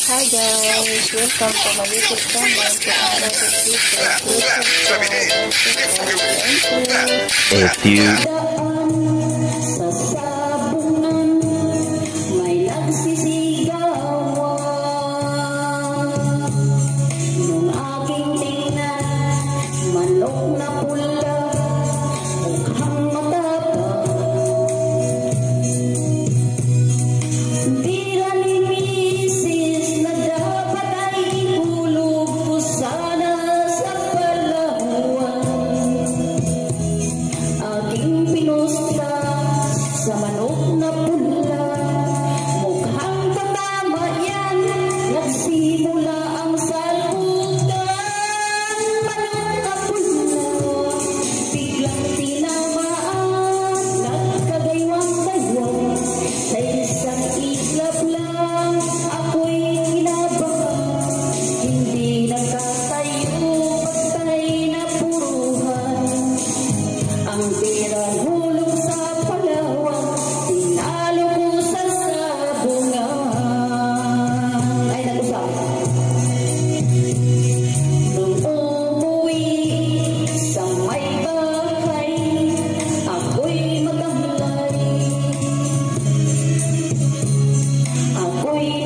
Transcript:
Hi guys, welcome to my YouTube channel. A few Sa sabungan may nagsisigawan. Nung aking tingnan, manok na pula, mukhang matapang. Tira ni misis na dapat ay ihulog ko sana sa palawan. Aking pinusta sa manok na pula, mukhang tatama yan, nagsimula ang salpukan. Manok na pula, biglang tinamaan, nagkagaywang-gaywang, sa isang iglap lang ako'y kinabahan. Hindi nakatayo, patay na puruhan. Ang pera hulog sa Palawan, tinalo ko sa sabungan. Ay, nag-usap. Nung umuwi sa may bahay, ako'y matamlay. Ako'y